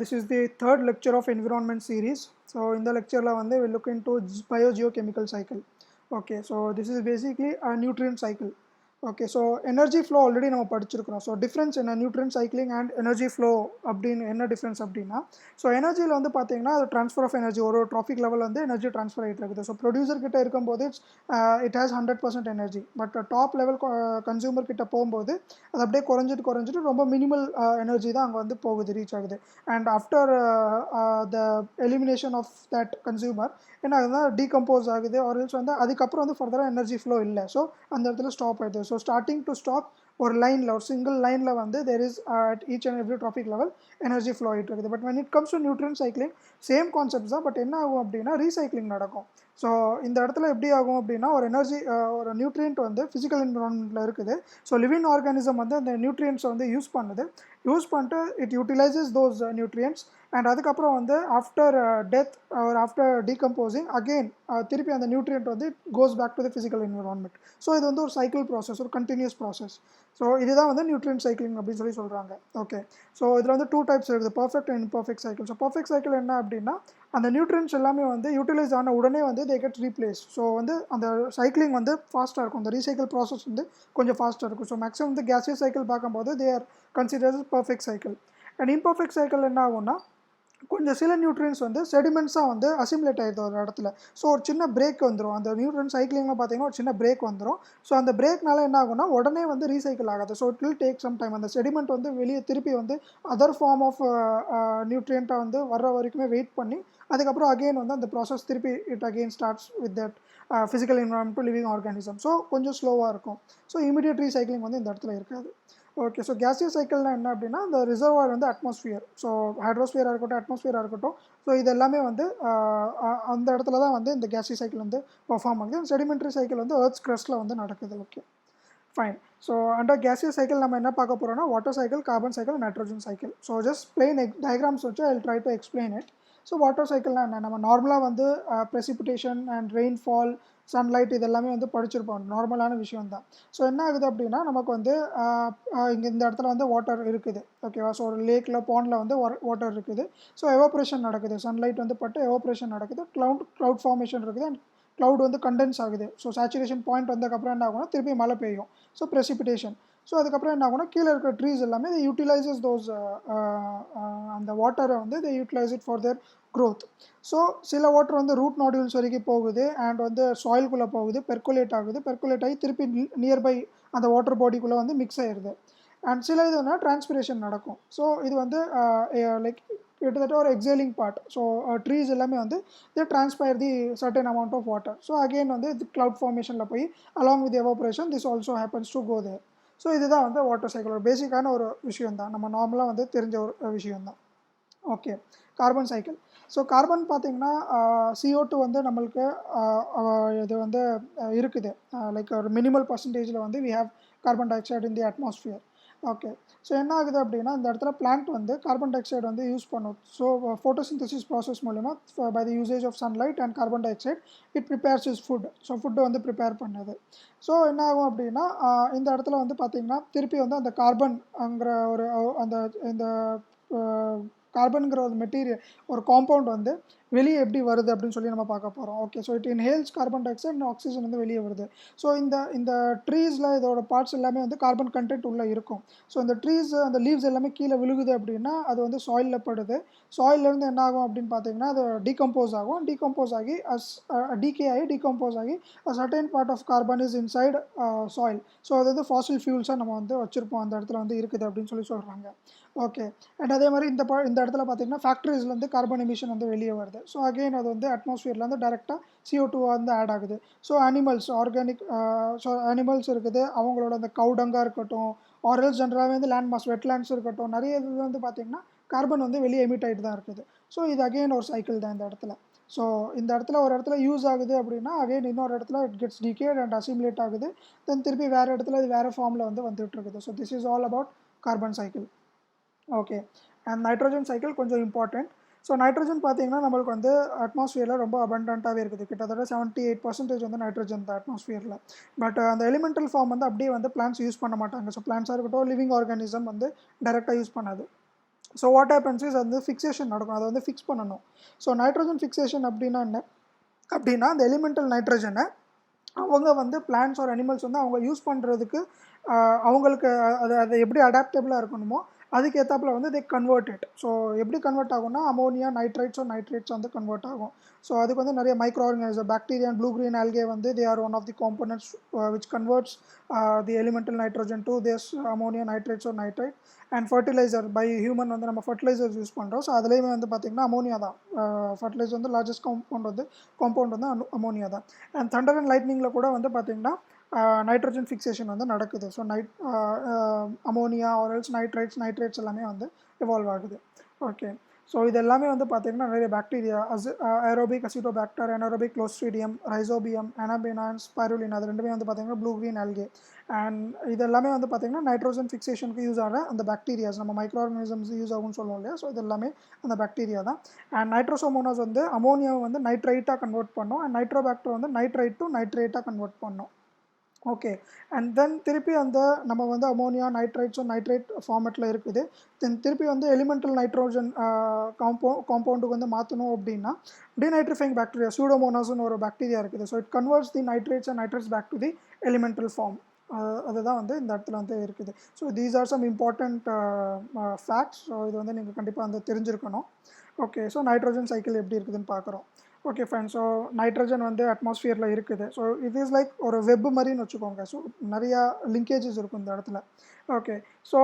This is the third lecture of environment series. So in the lecture we look into biogeochemical cycle. Okay, so this is basically a nutrient cycle. Okay, so energy flow already நம்ம படிச்சிருக்கிறோம். So difference in a nutrient cycling and energy flow அப்படின்னு என்ன difference அப்படின்னா, so எனர்ஜியில் வந்து பார்த்தீங்கன்னா அது transfer of energy ஒரு traffic level வந்து எனர்ஜி ட்ரான்ஸ்ஃபர் ஆகிட்டு இருக்குது. ஸோ ப்ரொடியூசர் கிட்ட இருக்கும்போது it has 100% energy. But top level consumer கிட்ட போகும்போது அது அப்படியே குறைஞ்சிட்டு ரொம்ப மினிமல் எனர்ஜி தான் அங்கே வந்து போகுது, ரீச் ஆகுது. And after the elimination of that consumer என்ன ஆகுதுன்னா டீகம்போஸ் ஆகுது. ஆர்எல்ஸ் வந்து அதுக்கப்புறம் வந்து ஃபர்தராக எனர்ஜி ஃப்ளோ இல்லை. ஸோ அந்த இடத்துல ஸ்டாப் ஆகிடுது. ஸோ ஸ்டார்டிங் டு ஸ்டாப் ஒரு லைனில் ஒரு சிங்கிள் லைனில் வந்து there is at each and every trophic level energy flow ஆகிட்டு இருக்குது. But when it comes to nutrient cycling same concepts தான். பட் என்ன ஆகும் அப்படின்னா ரீசைக்ளிங் நடக்கும். ஸோ இந்த இடத்துல எப்படி ஆகும் அப்படின்னா ஒரு எனர்ஜி ஒரு நியூட்ரியன்ட் வந்து ஃபிசிக்கல் என்விரான்மெண்ட்டில் இருக்குது. ஸோ லிவிங் ஆர்கானிசம் வந்து அந்த நியூட்ரியன்ட்ஸை வந்து யூஸ் பண்ணிட்டு it utilises those nutrients. And அதுக்கப்புறம் வந்து after death or after decomposing again திருப்பி அந்த நியூட்ரியன்ட் வந்து goes back to the physical environment. So இது வந்து ஒரு சைக்கிள் ப்ராசஸ், ஒரு கண்டினியூஸ் ப்ராசஸ். ஸோ இதுதான் வந்து நியூட்ரியன்ட் சைக்கிளிங் அப்படின்னு சொல்லி சொல்கிறாங்க. ஓகே, ஸோ இதில் வந்து 2 டைப்ஸ் இருக்குது, perfect and imperfect cycle. So perfect cycle என்ன அப்படின்னா அந்த நியூட்ரியன்ஸ் எல்லாமே வந்து யூட்டிலைஸ் ஆன உடனே வந்து தே கெட் ரீப்ளேஸ். ஸோ வந்து அந்த சைக்கிளிங் வந்து ஃபாஸ்ட்டாக இருக்கும், அந்த ரீசைக்கிள் ப்ராசஸ் வந்து கொஞ்சம் ஃபாஸ்ட்டாக இருக்கும். ஸோ மேக்ஸிமம் வந்து கேசியஸ் சைக்கிள் பார்க்கும்போது they are considers perfect cycle. And imperfect cycle என்ன ஆகும்னா கொஞ்சம் சில நியூட்ரியன்ஸ் வந்து செடிமெண்ட்ஸாக வந்து அசிமுலேட் ஆகிடுது ஒரு இடத்துல. ஸோ ஒரு சின்ன பிரேக் வந்துடும் அந்த நியூட்ரியன் சைக்கிளிங்கில் பார்த்தீங்கன்னா ஒரு சின்ன பிரேக் வந்துடும். ஸோ அந்த பிரேக்னால என்ன ஆகும்னா உடனே வந்து ரீசைக்கிள் ஆகாது. So it will take some time. அந்த செடிமெண்ட் வந்து வெளியே திருப்பி வந்து அதர் ஃபார்ம் ஆஃப் நியூட்ரியண்ட்டாக வந்து வர்ற வரைக்குமே வெயிட் பண்ணி அதுக்கப்புறம் அகெயின் வந்து அந்த ப்ராசஸ் திருப்பி it again starts with that physical environment to living organism. So கொஞ்சம் ஸ்லோவாக இருக்கும். ஸோ இமீடியட் ரீசைக்கிளிங் வந்து இந்த இடத்துல இருக்காது. ஓகே, ஸோ கேசியஸ் சைக்கிள்னால் என்ன அப்படின்னா அந்த ரிசர்வாயர் வந்து அட்மாஸ்ஃபியர், ஸோ ஹைட்ரோஸ்பியராக இருக்கட்டும் அட்மாஸ்ஃபியராக இருக்கட்டும், ஸோ இது எல்லாமே வந்து அந்த இடத்துல தான் வந்து இந்த கேசியஸ் சைக்கிள் வந்து பர்ஃபார்ம் ஆகுது. செடிமெண்ட்ரி சைக்கிள் வந்து எர்த்ஸ் கிரஸ்ட்டில் வந்து நடக்குது. Okay fine. So under gaseous cycle நம்ம என்ன பார்க்க போகிறோம்னா water cycle, carbon cycle, nitrogen cycle. So just plain diagrams வச்சு I will try to explain it. So water சைக்கிள்னால் என்ன, நம்ம நார்மலாக வந்து ப்ரெசிபிடேஷன் அண்ட் ரெயின்ஃபால், சன்லைட் இது எல்லாமே வந்து படிச்சிருப்போம், நார்மலான விஷயம் தான். ஸோ என்ன ஆகுது அப்படின்னா நமக்கு வந்து இங்கே இந்த இடத்துல வந்து வாட்டர் இருக்குது. ஓகேவா, ஸோ ஒரு லேக்கில் பாண்டில் வந்து வாட்டர் இருக்குது. ஸோ எவாப்ரேஷன் நடக்குது, சன்லைட் வந்து பட்டு எவாப்ரேஷன் நடக்குது, க்ளவுட் ஃபார்மேஷன் இருக்குது. அண்ட் க்ளவுட் வந்து கண்டென்ஸ் ஆகுது. ஸோ சேச்சுரேஷன் பாயிண்ட் வந்ததுக்கப்புறம் என்ன ஆகும்னா திருப்பி மழை பெய்யும். So precipitation. ஸோ அதுக்கப்புறம் என்ன ஆகும்னா கீழே இருக்கிற ட்ரீஸ் எல்லாமே தே யூட்டிலைசஸ் தோஸ் அந்த வாட்டரை வந்து they utilize it for their growth. So சில வாட்டர் வந்து ரூட் நாடியூல்ஸ் வரைக்கும் போகுது அண்ட் வந்து சாயில்குள்ளே போகுது, பெர்குலேட் ஆகி திருப்பி நியர்பை அந்த வாட்டர் பாடிக்குள்ளே வந்து மிக்ஸ் ஆயிடுது. அண்ட் சில இது வந்து டிரான்ஸ்பிரேஷன் நடக்கும். ஸோ இது வந்து லைக் கிட்டத்தட்ட ஒரு எக்ஸேலிங் பார்ட். ஸோ ட்ரீஸ் எல்லாமே வந்து they transpire the certain amount of water. So again வந்து இது க்ளவுட் ஃபார்மேஷனில் போய் along with evaporation this also happens to go there. So இதுதான் வந்து வாட்டர் சைக்கிள் ஒரு பேசிக்கான ஒரு விஷயம் தான், நம்ம நார்மலாக வந்து தெரிஞ்ச ஒரு விஷயம் தான். Okay, carbon cycle. So carbon பார்த்திங்கன்னா CO2 வந்து நம்மளுக்கு இது வந்து இருக்குது லைக் ஒரு மினிமல் பர்சன்டேஜில் வந்து we have carbon dioxide in the atmosphere. Okay, so என்ன ஆகுது அப்படின்னா இந்த இடத்துல பிளான்ட் வந்து கார்பன் டை ஆக்சைடு வந்து யூஸ் பண்ணும். ஸோ ஃபோட்டோசிந்தசிஸ் ப்ராசஸ் மூலமா by the usage of sunlight and carbon dioxide it prepares is food. So ஃபுட்டை வந்து ப்ரிப்பேர் பண்ணுது. ஸோ என்ன ஆகும் அப்படின்னா இந்த இடத்துல வந்து பார்த்திங்கன்னா திருப்பி வந்து அந்த கார்பன்ங்கிற ஒரு அந்த இந்த கார்பன்கிற ஒரு மெட்டீரியல் ஒரு காம்பவுண்ட் வந்து வெளியே எப்படி வருது அப்படின்னு சொல்லி நம்ம பார்க்க போகிறோம். Okay, so it inhales carbon dioxide and oxygen வந்து வெளியே வருது. ஸோ இந்த ட்ரீஸில் இதோட பார்ட்ஸ் எல்லாமே வந்து கார்பன் கண்டென்ட் உள்ளே இருக்கும். ஸோ இந்த ட்ரீஸ் அந்த லீவ்ஸ் எல்லாமே கீழே விழுகுது அப்படின்னா அது வந்து சாயிலில் படுது. சாயிலேருந்து என்ன ஆகும் அப்படின்னு பார்த்தீங்கன்னா அது டீகம்போஸ் ஆகி டீகம்போஸ் ஆகி certain part of carbon is inside soil. So அது வந்து ஃபாசில் ஃபியூல்ஸாக நம்ம வந்து வச்சுருப்போம், அந்த இடத்துல வந்து இருக்குது அப்படின்னு சொல்லி சொல்கிறாங்க. ஓகே, அண்ட் அதே மாதிரி இந்த இடத்துல பார்த்தீங்கன்னா ஃபேக்ட்ரிஸ்லேருந்து கார்பன் எமிஷன் வந்து வெளியே வருது. ஸோ அகெயின் அது வந்து அட்மாஸ்ஃபியர்லேருந்து டேரெக்டாக CO2 வந்து ஆட் ஆகுது. ஸோ அனிமல்ஸ் ஆர்கானிக் அனிமல்ஸ் இருக்குது, அவங்களோட அந்த கவுடங்காக இருக்கட்டும் ஆர்எல்ஸ் ஜென்ரலாகவே வந்து லேண்ட் மாஸ் வெட்லேண்ட்ஸ் இருக்கட்டும் நிறைய இது வந்து பார்த்திங்கன்னா கார்பன் வந்து வெளியே எமிட் ஆகிட்டு தான் இருக்குது. ஸோ இது அகெயின் ஒரு சைக்கிள் தான் இந்த இடத்துல. ஸோ இந்த இடத்துல ஒரு இடத்துல யூஸ் ஆகுது அப்படின்னா அகெயின் இன்னொரு இடத்துல it gets decayed and assimilate ஆகுது. தென் திருப்பி வேறு இடத்துல இது வேறு ஃபார்மில் வந்து வந்துட்டு இருக்குது. So this is all about carbon cycle. Okay, and nitrogen cycle கொஞ்சம் இம்பார்ட்டண்ட். ஸோ நைட்ரோஜன் பார்த்தீங்கன்னா நம்மளுக்கு வந்து அட்மாஸ்ஃபியரில் ரொம்ப அபண்டண்ட்டாகவே இருக்குது. கிட்டத்தட்ட 78% வந்து நைட்ரோஜன் தான் அட்மாஸ்ஃபியரில். பட் அந்த எலிமெண்டல் ஃபார்ம் வந்து அப்படியே வந்து பிளான்ஸ் யூஸ் பண்ண மாட்டாங்க. ஸோ பிளான்ஸாக இருக்கட்டும் லிவிங் ஆர்கானிசம் வந்து டைரெக்டாக யூஸ் பண்ணாது. ஸோ வாட் ஹேப்பன்ஸ் இஸ் வந்து ஃபிக்சேஷன் நடக்கும், அதை வந்து ஃபிக்ஸ் பண்ணணும். ஸோ நைட்ரோஜன் ஃபிக்சேஷன் அப்படின்னா என்ன அப்படின்னா, அந்த எலிமெண்டல் நைட்ரஜனை அவங்க வந்து பிளான்ட்ஸ் ஆர் அனிமல்ஸ் வந்து அவங்க யூஸ் பண்ணுறதுக்கு அவங்களுக்கு அது அது எப்படி அடாப்டபிளாக இருக்கணுமோ அதுக்கு ஏற்றாப்புல வந்து தே கன்வெர்ட் இட். ஸோ எப்படி கன்வெர்ட் ஆகும்னா அமோனியா நைட்ரைட்ஸோ நைட்ரேட்ஸ் வந்து கன்வெர்ட் ஆகும். ஸோ அதுக்கு வந்து நிறைய micro organiser bacteria and blue green algae வந்து they are one of the components which converts the elemental nitrogen to this ammonia nitrates or nitrite. And fertiliser by human வந்து நம்ம fertilisers use பண்ணுறோம். So அதுலேயுமே வந்து பார்த்திங்கன்னா ammonia தான். Fertiliser வந்து largest compound வந்து அமோனியா தான். அண்ட் தண்டர் அண்ட் லைட்னிங்கில் கூட வந்து பார்த்திங்கன்னா நைட்ரஜன் ஃபிக்சேஷன் வந்து நடக்குது. ஸோ அமோனியா ஆரல்ஸ் நைட்ரேட்ஸ் எல்லாமே வந்து இவால்வ் ஆகுது. ஓகே, ஸோ இது எல்லாமே வந்து பார்த்திங்கன்னா நிறைய bacteria aerobic Azotobacter, anaerobic clostridium, rhizobium, anabaena and spirulina, அது ரெண்டுமே வந்து பார்த்திங்கன்னா ப்ளூ கிரீன் ஆல்கே. அண்ட் இது எல்லாமே வந்து பார்த்திங்கன்னா நைட்ரோஜன் ஃபிக்சேஷனுக்கு யூஸ் ஆகிற அந்த பாக்டீரியாஸ், நம்ம மைக்ரோ ஆர்கனிசம்ஸ் யூஸ் ஆகும்னு சொல்லுவோம் இல்லையா. ஸோ இது எல்லாமே அந்த பாக்டீரியா தான். அண்ட் நைட்ரோசோமோனாஸ் வந்து அமோனியாவை வந்து நைட்ரைட்டாக கன்வெர்ட் பண்ணோம். அண்ட் நைட்ரோபாக்டர் வந்து நைட்ரைட் டு நைட்ரேட்டாக கன்வெர்ட் பண்ணோம். ஓகே, அண்ட் தென் திருப்பி அந்த நம்ம வந்து அமோனியா நைட்ரைட்ஸும் நைட்ரேட் ஃபார்மேட்டில் இருக்குது. தென் திருப்பி வந்து எலிமெண்டல் நைட்ரோஜன் காம்பவுண்டுக்கு வந்து மாற்றணும் அப்படின்னா டிநைட்ரிஃபைங் பாக்டீரியா சூடோமோனாஸ்னு ஒரு பாக்டீரியா இருக்குது. So it converts the nitrates and nitrates back to the elemental form. அதுதான் வந்து இந்த இடத்துல வந்து இருக்குது. So these are some important facts. So இது வந்து நீங்கள் கண்டிப்பாக வந்து தெரிஞ்சிருக்கணும். ஓகே, ஸோ நைட்ரோஜன் சைக்கிள் எப்படி இருக்குதுன்னு பார்க்குறோம். Okay fine. ஸோ நைட்ரஜன் வந்து அட்மாஸ்ஃபியரில் இருக்குது. ஸோ இட் இஸ் லைக் ஒரு வெப் மாதிரின்னு வச்சுக்கோங்க. ஸோ நிறையா லிங்கேஜஸ் இருக்கும் இந்த இடத்துல. ஓகே, ஸோ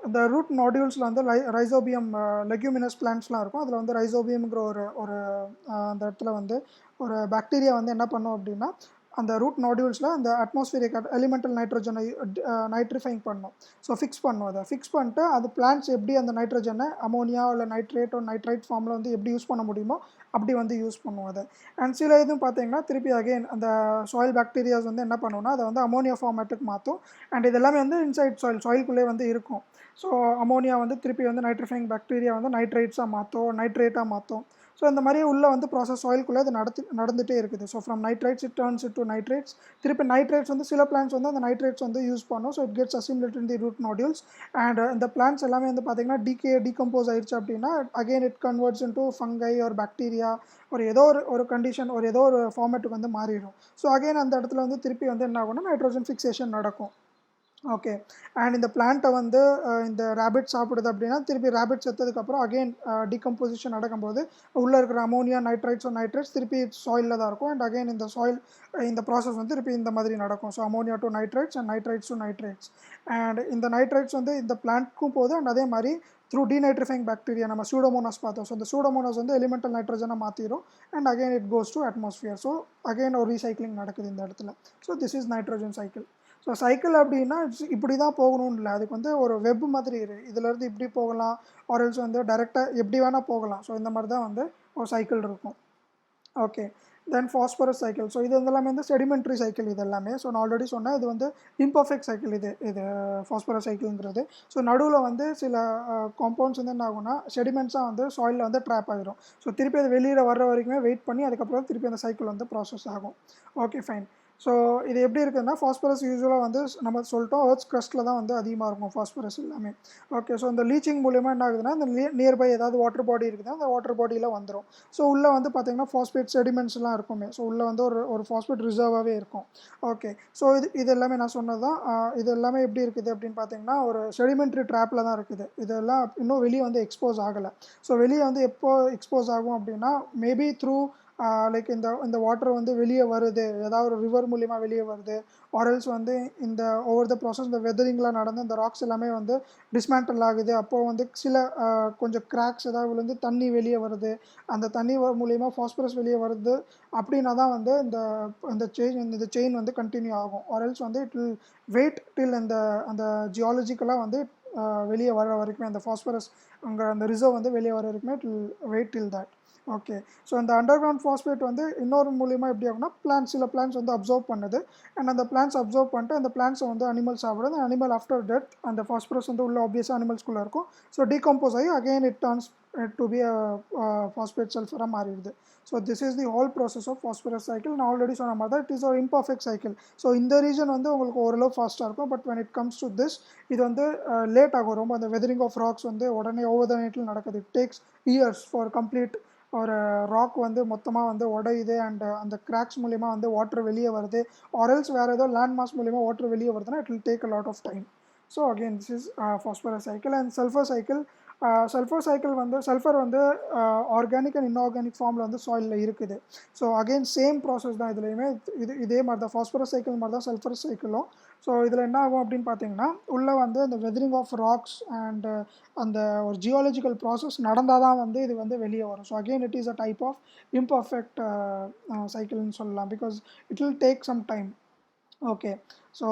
இந்த ரூட் நாடியூல்ஸில் வந்து ரைசோபியம் லெக்யூமினஸ் பிளான்ட்ஸ்லாம் இருக்கும். அதில் வந்து ரைசோபியம்ங்கிற ஒரு ஒரு அந்த இடத்துல வந்து ஒரு பாக்டீரியா வந்து என்ன பண்ணும் அப்படின்னா அந்த ரூட் நாடியூல்ஸில் அந்த அட்மாஸ்பியரிக் எலிமெண்டல் நைட்ரோஜனை நைட்ரிஃபைங் பண்ணும். ஸோ ஃபிக்ஸ் பண்ணும். அதை ஃபிக்ஸ் பண்ணிட்டு அது பிளான்ட்ஸ் எப்படி அந்த நைட்ரோஜனை அமோனியா இல்லை நைட்ரேட்டோ நைட்ரைட் ஃபார்மில் வந்து எப்படி யூஸ் பண்ண முடியுமோ அப்படி வந்து யூஸ் பண்ணுவோம் அதை. அண்ட் சில இதுவும் பார்த்தீங்கன்னா திருப்பி அகெயின் அந்த சாயில் பாக்டீரியாஸ் வந்து என்ன பண்ணுவோம்னா அதை வந்து அமோனியா ஃபார்மேட்டுக்கு மாற்றும். அண்ட் இது எல்லாமே வந்து இன்சைட் சாயில்குள்ளே வந்து இருக்கும். ஸோ அமோனியா வந்து திருப்பி வந்து நைட்ரிஃபைங் பாக்டீரியா வந்து நைட்ரைட்ஸாக மாற்றும், நைட்ரேட்டாக மாற்றும். ஸோ இந்த மாதிரி உள்ளே வந்து ப்ராசஸ் சாயில்குள்ளே அது நடந்துகிட்டே இருக்குது. So from nitrites it turns to nitrates. திருப்பி நைட்ரேட்ஸ் வந்து சில பிளான்ட்ஸ் வந்து அந்த நைட்ரேட்ஸ் வந்து யூஸ் பண்ணும். So it gets assimilate in the root nodules. And இந்த பிளான்ட்ஸ் எல்லாமே வந்து பார்த்திங்கன்னா டீகம்போஸ் ஆயிடுச்சு அப்படின்னா again it converts into fungi ஒரு பாக்டீரியா ஒரு ஏதோ ஒரு கண்டிஷன் ஒரு ஏதோ ஒரு ஃபார்மேட்டுக்கு வந்து மாறிடும். ஸோ அகெயின் அந்த இடத்துல வந்து திருப்பி வந்து என்ன ஆகும்னா நைட்ரோஜன் ஃபிக்சேஷன் நடக்கும். ஓகே, அண்ட் இந்த பிளான்ட்டை வந்து இந்த ரேபிட் சாப்பிடுது அப்படின்னா திருப்பி ரேபிட் செத்ததுக்கப்புறம் அகெயின் டீகம்போசிஷன் நடக்கும்போது உள்ளே இருக்கிற அமோனியா நைட்ரேட்ஸ் திருப்பி சாயிலில் தான் இருக்கும். அண்ட் அகெயின் இந்த சாயில் இந்த ப்ராசஸ் வந்து திருப்பி இந்த மாதிரி நடக்கும். So ammonia to nitrates and nitrites to nitrates. And இந்த நைட்ரைட்ஸ் வந்து இந்த பிளான்ட்க்கும் போகுது. அண்ட் அதே மாதிரி த்ரூ டீநைட்ரிஃபைங் பாக்டீரியா நம்ம சூடோமோனாஸ் பார்த்தோம். ஸோ இந்த சூடோமோனாஸ் வந்து எலிமெண்டல் நைட்ரஜனை மாற்றிடும். And again it goes to atmosphere. So again ஒரு ரீசைக்ளிங் நடக்குது இந்த இடத்துல. So this is nitrogen cycle. So cycle அப்படின்னா இப்படி தான் போகணும்னு இல்லை, அதுக்கு வந்து ஒரு வெப் மாதிரி இருக்குது. இதிலேருந்து இப்படி போகலாம் ஆரல்ஸ் வந்து டைரெக்டாக எப்படி வேணால் போகலாம். ஸோ இந்த மாதிரி தான் வந்து ஒரு சைக்கிள் இருக்கும். ஓகே, தென் ஃபாஸ்பரஸ் சைக்கிள். ஸோ இது எல்லாமே வந்து செடிமெண்ட்ரி சைக்கிள் இது எல்லாமே. ஸோ நான் ஆல்ரெடி சொன்னேன் இது வந்து இம்பர்ஃபெக்ட் சைக்கிள் இது ஃபாஸ்பரஸ் சைக்கிள்ங்கிறது. ஸோ நடுவில் வந்து சில காம்பவுண்ட்ஸ் வந்து என்ன ஆகும்னா செடிமெண்ட்ஸாக வந்து சாயிலில் வந்து ட்ராப் ஆகிடும். ஸோ திருப்பி அது வெளியில் வர்ற வரைக்குமே வெயிட் பண்ணி அதுக்கப்புறம் திருப்பி அந்த சைக்கிள் வந்து ப்ராசஸ் ஆகும். Okay fine. ஸோ இது எப்படி இருக்குதுன்னா ஃபாஸ்பரஸ் யூஸ்வலாக வந்து நம்ம சொல்லிட்டோம் எர்த்ஸ் க்ரஸ்ட்டில் தான் வந்து அதிகமாக இருக்கும் ஃபாஸ்பரஸ் எல்லாமே. ஓகே, ஸோ இந்த லீச்சிங் மூலியமாக என்ன ஆகுதுன்னா இந்த நியர்பை ஏதாவது வாட்டர் பாடி இருக்குதுன்னா அந்த வாட்டர் பாடியில் வந்துடும். ஸோ உள்ளே வந்து பார்த்திங்கன்னா ஃபாஸ்பேட் செடிமெண்ட்ஸ்லாம் இருக்குமே. ஸோ உள்ளே வந்து ஒரு ஃபாஸ்பேட் ரிசர்வாகவே இருக்கும். ஓகே, ஸோ இது எல்லாமே நான் சொன்னது தான். இது எல்லாமே எப்படி இருக்குது அப்படின்னு பார்த்தீங்கன்னா ஒரு செடிமெண்ட்ரி ட்ராப்பில் தான் இருக்குது. இதெல்லாம் இன்னும் வெளியே வந்து எக்ஸ்போஸ் ஆகலை. ஸோ வெளியே வந்து எப்போ எக்ஸ்போஸ் ஆகும் அப்படின்னா மேபி த்ரூ லைக் இந்த வாட்டர் வந்து வெளியே வருது, ஏதாவது ஒரு ரிவர் மூலிமா வெளியே வருது, ஆரல்ஸ் வந்து இந்த ஓவர் த ப்ராசஸ் இந்த வெதரிங்லாம் நடந்து இந்த ராக்ஸ் எல்லாமே வந்து டிஸ்மேண்டல் ஆகுது. அப்போது வந்து சில கொஞ்சம் கிராக்ஸ் ஏதாவது விழுந்து தண்ணி வெளியே வருது, அந்த தண்ணி மூலிமா ஃபாஸ்பரஸ் வெளியே வருது அப்படின்னா தான் வந்து இந்த செயின் வந்து கண்டினியூ ஆகும். ஆரல்ஸ் வந்து இட் வில் வெயிட் டில் அந்த ஜியாலஜிக்கலாக வந்து வெளியே வர வரைக்குமே அந்த ஃபாஸ்பரஸ் அங்கே அந்த ரிசர்வ் வந்து வெளியே வர வரைக்குமே it will wait till that. Okay. So அந்த அண்டர் கிரவுண்ட் ஃபாஸ்பேட் வந்து இன்னொரு மூலியமா எப்படி ஆகும்னா, சில பிளான்ட்ஸ் வந்து அப்சர்வ் பண்ணுது. அண்ட் அந்த பிளான்ட்ஸ் அப்சர்வ் பண்ணிட்டு அந்த பிளான்ட்ஸை வந்து அனிமல் சாப்பிடுது. அனிமல் ஆஃப்டர் டெத் அந்த ஃபாஸ்பரஸ் வந்து உள்ள ஆப்வியஸாக அனிமல்ஸ்குள்ளே இருக்கும். ஸோ டீகம்போஸ் ஆகி again it turns to be phosphate சல்ஃபராக மாறிடுது. So this is the whole process of phosphorus cycle. நான் ஆல்ரெடி சொன்ன மாதிரி தான் இட் இஸ் ஒரு இம்பர்ஃபெக்ட் சைக்கிள். ஸோ இந்த ரீஜன் வந்து உங்களுக்கு ஓரளவு ஃபாஸ்ட்டாக இருக்கும். But when it comes to this இது வந்து லேட் ஆகும் ரொம்ப. அந்த வெதரிங் ஆஃப் ராக்ஸ் வந்து உடனே ஓவர் த நைட்டில் நடக்குது. It takes years for complete ஒரு ராக் வந்து மொத்தமாக வந்து உடையுது அண்ட் அந்த கிராக்ஸ் மூலிமா வந்து வாட்டர் வெளியே வருது. ஆர்எல்ஸ் வேறு ஏதோ லேண்ட் மாஸ் மூலிமா வாட்டர் வெளியே வருதுன்னா it will take a lot of time. So again this is phosphorus cycle. And sulphur cycle. Sulphur cycle வந்து சல்ஃபர் வந்து ஆர்கானிக் அண்ட் இன்ஆர்கானிக் ஃபார்மில் வந்து சாயிலில் இருக்குது. ஸோ அகெயின் சேம் ப்ராசஸ் தான் இதுலேயுமே. இதே மாதிரி தான் ஃபாஸ்பரஸ் சைக்கிள் மாதிரி தான் சல்ஃபர் சைக்கிளும். ஸோ இதில் என்ன ஆகும் அப்படின்னு பார்த்தீங்கன்னா, உள்ளே வந்து அந்த வெதரிங் ஆஃப் ராக்ஸ் அண்ட் அந்த ஒரு ஜியாலஜிக்கல் ப்ராசஸ் நடந்தால் தான் வந்து இது வந்து வெளியே வரும். So again it is a type of imperfect சைக்கிள்னு சொல்லலாம். Because it will take some time. Okay. So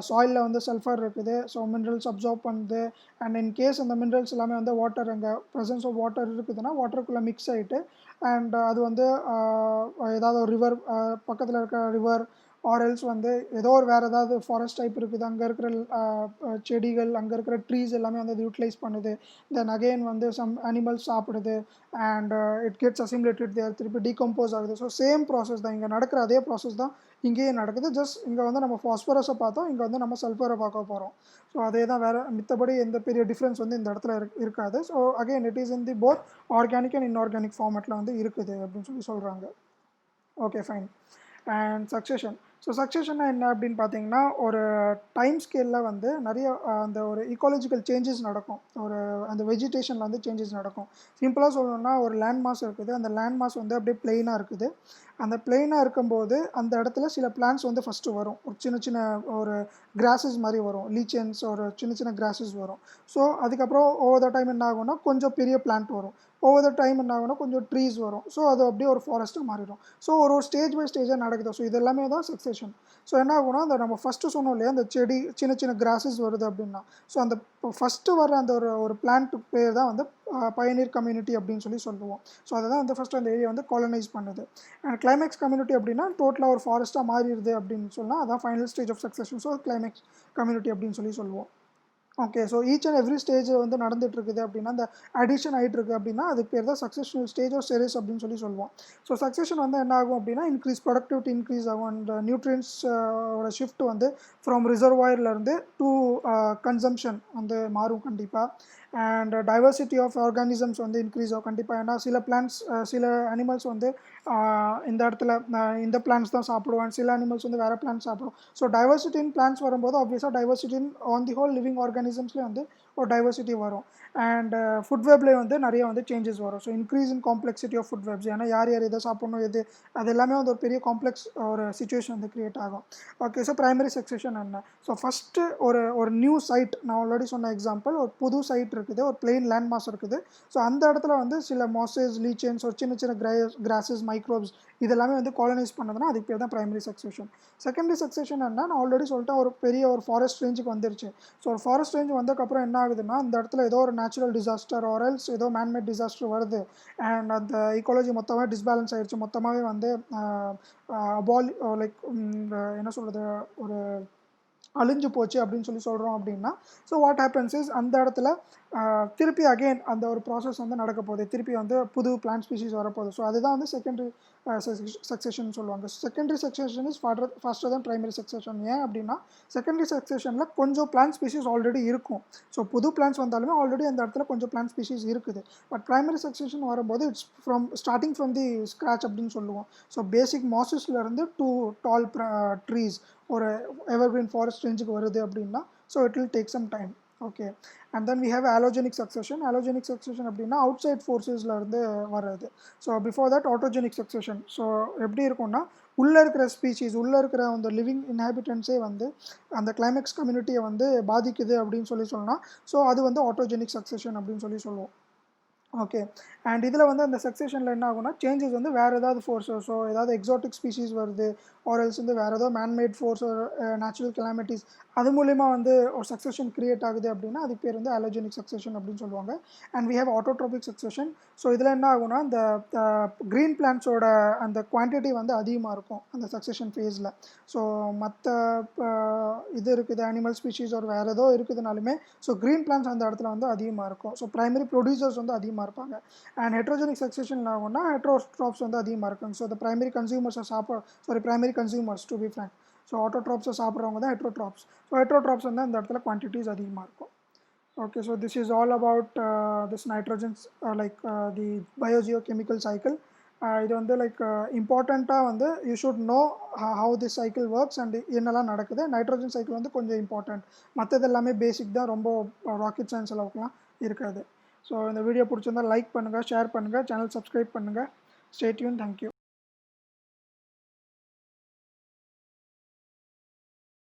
சாயிலில் வந்து சல்ஃபர் இருக்குது. ஸோ மினரல்ஸ் அப்சர்வ் பண்ணுது. அண்ட் இன் கேஸ் அந்த மினரல்ஸ் எல்லாமே வந்து வாட்டர் அங்கே ப்ரெசன்ஸ் ஆஃப் வாட்டர் இருக்குதுன்னா வாட்டருக்குள்ளே மிக்ஸ் ஆகிட்டு அண்ட் அது வந்து ஏதாவது ஒரு ரிவர் பக்கத்தில் இருக்கிற ரிவர் ஆர்எல்ஸ் வந்து ஏதோ ஒரு வேறு ஏதாவது ஃபாரஸ்ட் டைப் இருக்குது, அங்கே இருக்கிற செடிகள் அங்கே இருக்கிற ட்ரீஸ் எல்லாமே வந்து அது யூட்டிலைஸ் பண்ணுது. தென் அகெயின் வந்து சம் அனிமல்ஸ் சாப்பிடுது அண்ட் இட் கெட்ஸ் அசிமுலேட்டட் தேர், திருப்பி டீகம்போஸ் ஆகுது. ஸோ சேம் ப்ராசஸ் தான் இங்கே நடக்கிற. அதே ப்ராசஸ் தான் இங்கேயே நடக்குது. ஜஸ்ட் இங்கே வந்து நம்ம ஃபாஸ்பரஸை பார்த்தோம், இங்கே வந்து நம்ம சல்ஃபரை பார்க்க போகிறோம். ஸோ அதே தான், வேறு மித்தபடி எந்த பெரிய டிஃப்ரென்ஸ் வந்து இந்த இடத்துல இருக்காது. So again it is in the both organic and inorganic ஃபார்மேட்டில் வந்து இருக்குது அப்படின்னு சொல்லி சொல்கிறாங்க. Okay fine. And succession. So சக்சஷன்னா என்ன அப்படின்னு பார்த்தீங்கன்னா, ஒரு டைம் ஸ்கேலில் வந்து நிறைய அந்த ஒரு ஈக்காலஜிக்கல் சேஞ்சஸ் நடக்கும். ஒரு அந்த வெஜிடேஷனில் வந்து சேஞ்சஸ் நடக்கும். சிம்பிளாக சொல்லணும்னா, ஒரு லேண்ட் மாஸ் இருக்குது. அந்த லேண்ட் மாஸ் வந்து அப்படியே பிளெயினாக இருக்குது. அந்த பிளெயினாக இருக்கும்போது அந்த இடத்துல சில பிளான்ட்ஸ் வந்து ஃபஸ்ட்டு வரும். ஒரு சின்ன சின்ன ஒரு கிராஸஸ் மாதிரி வரும். லீச்சன்ஸ் ஒரு சின்ன சின்ன கிராஸஸ் வரும். ஸோ அதுக்கப்புறம் ஓவர் த டைம் என்ன ஆகும்னா கொஞ்சம் பெரிய பிளான்ட் வரும். ஓவர் த டைம் என்ன ஆகும்னா கொஞ்சம் ட்ரீஸ் வரும். ஸோ அது அப்படியே ஒரு ஃபாரஸ்ட்டாக மாறிடும். ஸோ ஒரு ஸ்டேஜ் பை ஸ்டேஜாக நடக்குது. ஸோ இது எல்லாமே தான் சக்சஷன். ஸோ என்ன ஆகும்னா, அந்த நம்ம ஃபஸ்ட்டு சொன்னோம் இல்லையா, அந்த செடி சின்ன சின்ன கிராஸஸ் வருது அப்படின்னா, ஸோ அந்த ஃபஸ்ட்டு வர அந்த ஒரு பிளான்ட் பேர் தான் வந்து பயனீர் கம்யூனிட்டி அப்படின்னு சொல்லி சொல்லுவோம். ஸோ அதை தான் வந்து ஃபஸ்ட்டு அந்த ஏரியா வந்து காலனைஸ் பண்ணுது. அண்ட் கிளைமேக்ஸ் கம்யூனிட்டி அப்படின்னா டோட்டலாக ஒரு ஃபாரஸ்ட்டாக மாறிடுது அப்படின்னு சொன்னால் அதான் final stage of succession. So climax community அப்படின்னு சொல்லி சொல்லுவோம். ஓகே. So each and every stage வந்து நடந்துகிட்ருக்குது அப்படின்னா, அந்த அடிஷன் ஆகிட்டுருக்கு அப்படின்னா அதுக்கு பேர் தான் சக்ஸஸ்ஃபுல் ஸ்டேஜ் ஆஃப் செரிஸ் அப்படின்னு சொல்லி சொல்லுவோம். ஸோ சக்ஸஷன் வந்து என்ன ஆகும் அப்படின்னா, ப்ரொடக்டிவிட்டி இன்க்ரீஸ் ஆகும். அண்ட் நியூட்ரியன்ஸ் ஓட ஷிஃப்ட் வந்து ஃப்ரம் ரிசர்வாயர்லேருந்து டு கன்சம்ஷன் வந்து மாறும் கண்டிப்பாக. அண்ட் டைவர்சிட்டி ஆஃப் ஆர்கானிசம்ஸ் வந்து இன்க்ரீஸ் ஆகும் கண்டிப்பாக. ஏன்னா சில பிளான்ட்ஸ் சில அனிமல்ஸ் வந்து இந்த இடத்துல இந்த பிளான்ட்ஸ் தான் சாப்பிடுவாங்க, சில அனிமல்ஸ் வந்து வேறு பிளான்ட்ஸ் சாப்பிடும். ஸோ டைவர்சிட்டி இன் பிளான்ட்ஸ் வரும்போது ஆப்வியஸாக diversity in on the whole living ஆர்கானிசம்ஸ்லேயே வந்து ஒரு டைவர்சிட்டி வரும். அண்ட் ஃபுட் வெப்லேயே வந்து நிறைய வந்து சேஞ்சஸ் வரும். So increase in complexity of food webs. ஏன்னா யார் யார் எதை சாப்பிடணும் எது அது எல்லாமே வந்து ஒரு பெரிய காம்ப்ளெக்ஸ் ஒரு சுச்சுவேஷன் வந்து க்ரியேட் ஆகும். ஓகே. ஸோ ப்ரைமரி சக்சஷன் என்ன? ஸோ ஃபஸ்ட்டு ஒரு நியூ சைட், நான் ஆல்ரெடி சொன்ன எக்ஸாம்பிள், ஒரு புது சைட் இருக்குது, ஒரு பிளெயின் லேண்ட் மாஸ் இருக்குது. ஸோ அந்த இடத்துல வந்து சில மாசஸ், லீச்சன்ஸ், ஒரு சின்ன சின்ன கிராஸஸ், மைக்ரோப்ஸ் இதெல்லாமே வந்து காலனைஸ் பண்ணதுன்னா அதுக்கு பேர் தான் ப்ரைமரி சக்சஷன். செகண்டரி சக்சஷன் என்ன, நான் ஆல்ரெடி சொல்லிட்டேன், ஒரு பெரிய ஒரு ஃபாரஸ்ட் ரேஞ்சுக்கு வந்துருச்சு. ஸோ ஒரு ஃபாரஸ்ட் ரேஞ்ச் வந்ததுக்கப்புறம் என்ன ஆகுதுன்னா, அந்த இடத்துல ஏதோ ஒரு நேச்சுரல் டிசாஸ்டர் ஆர்எல்ஸ் ஏதோ மேன்மேட் டிசாஸ்டர் வருது. அண்ட் அந்த ஈக்காலஜி மொத்தமாக டிஸ்பேலன்ஸ் ஆகிடுச்சு. மொத்தமாகவே வந்து லைக் என்ன சொல்கிறது, ஒரு அழிஞ்சு போச்சு அப்படின்னு சொல்லி சொல்கிறோம் அப்படின்னா, ஸோ வாட் ஹேப்பன்ஸ் இஸ் அந்த இடத்துல திருப்பி அகெயின் அந்த ஒரு ப்ராசஸ் வந்து நடக்க போகுது. திருப்பி வந்து புது பிளான்ட் ஸ்பீஷீஸ் வரப்போகுது. ஸோ அதுதான் வந்து செகண்டரி சக்சஷன் சொல்லுவாங்க. செகண்டரி சக்சஷன் இஸ் ஃபாஸ்டர் தான் ப்ரைமரி சக்சஷன். ஏன் அப்படின்னா, செகண்டரி சக்சஷனில் கொஞ்சம் பிளான்ட் ஸ்பீஷீஸ் ஆல்ரெடி இருக்கும். ஸோ புது பிளான்ட்ஸ் வந்தாலுமே ஆல்ரெடி அந்த இடத்துல கொஞ்சம் பிளான்ட் ஸ்பீஷீஸ் இருக்குது. பட் ப்ரைமரி சக்சஷன் வரும்போது it's starting from the scratch அப்படின்னு சொல்லுவோம். ஸோ பேசிக் மாசஸ்லேருந்து டூ டால் ட்ரீஸ் ஒரு எவர்கிரீன் ஃபாரஸ்ட் ரேஞ்சுக்கு வருது அப்படின்னா, so it will take some time. Okay. And then we have allogenic succession. ஆலோஜெனிக் succession அப்படின்னா அவுட் சைட் ஃபோர்ஸஸ்லேருந்து வர்றது. So before that autogenic succession. So எப்படி இருக்கும்னா, உள்ளே இருக்கிற ஸ்பீஷீஸ், உள்ளே இருக்கிற அந்த லிவிங் இன்ஹாபிட்டன்ஸே வந்து அந்த கிளைமேக்ஸ் கம்யூனிட்டியை வந்து பாதிக்குது அப்படின்னு சொல்லி சொல்லலாம். ஸோ அது வந்து ஆட்டோஜெனிக் சக்சஷன் அப்படின்னு சொல்லி சொல்லுவோம். ஓகே. அண்ட் இதில் வந்து அந்த சக்சஷனில் என்ன ஆகும்னா சேஞ்சஸ் வந்து வேறு ஏதாவது ஃபோர்ஸஸோ ஏதாவது எக்ஸாட்டிக் ஸ்பீஷீஸ் வருது ஆர்எல்ஸ் வந்து வேறு ஏதோ மேன்மேட் ஃபோர்ஸ் நேச்சுரல் கெலாமிட்டிஸ் அது மூலிமா வந்து ஒரு சக்சஷன் கிரியேட் ஆகுது அப்படின்னா அதுக்கு பேர் வந்து அலர்ஜெனிக் சக்சஷன் அப்படின்னு சொல்லுவாங்க. And we have autotrophic succession. So இதில் என்ன ஆகும்னா இந்த க்ரீன் பிளான்ட்ஸோட அந்த குவான்டிட்டி வந்து அதிகமாக இருக்கும் அந்த சக்சஷன் ஃபேஸில். ஸோ மற்ற இது இருக்குது அனிமல் ஸ்பீஷீஸ் ஒரு வேறு ஏதோ இருக்குதுனாலுமே ஸோ க்ரீன் பிளான்ட்ஸ் அந்த இடத்துல வந்து அதிகமாக இருக்கும். ஸோ ப்ரைமரி ப்ரொடியூசர்ஸ் வந்து அதிகமாக இருப்பாங்க. அண்ட் ஹெட்ரோஜெனிக் சக்சஷன் ஆகும்னா ஹெட்ரோட்ராப்ஸ் வந்து அதிகமாக இருக்காங்க. So primary consumers to be frank. So ஆட்டோட்ராப்ஸை சாப்பிட்றவங்க தான் ஹெட்ரோட்ராப்ஸ். ஸோ ஹெட்ரோட்ராப்ஸ் வந்து அந்த இடத்துல குவான்டிட்டிஸ் அதிகமாக இருக்கும். Okay, so this is all about this nitrogens like the biogeochemical cycle. இது வந்து லைக் இம்பார்ட்டண்ட்டாக வந்து you should know how this cycle works and என்னெல்லாம் நடக்குது. நைட்ரோஜன் சைக்கிள் வந்து கொஞ்சம் இம்பார்ட்டண்ட், மற்றது எல்லாமே பேசிக் தான், ரொம்ப ராக்கெட் சயின்ஸ் அளவுக்குலாம் இருக்காது. ஸோ இந்த வீடியோ பிடிச்சிருந்தால் லைக் பண்ணுங்கள், ஷேர் பண்ணுங்கள், சேனல் சப்ஸ்கிரைப் பண்ணுங்கள். Stay tune. தேங்க்யூ.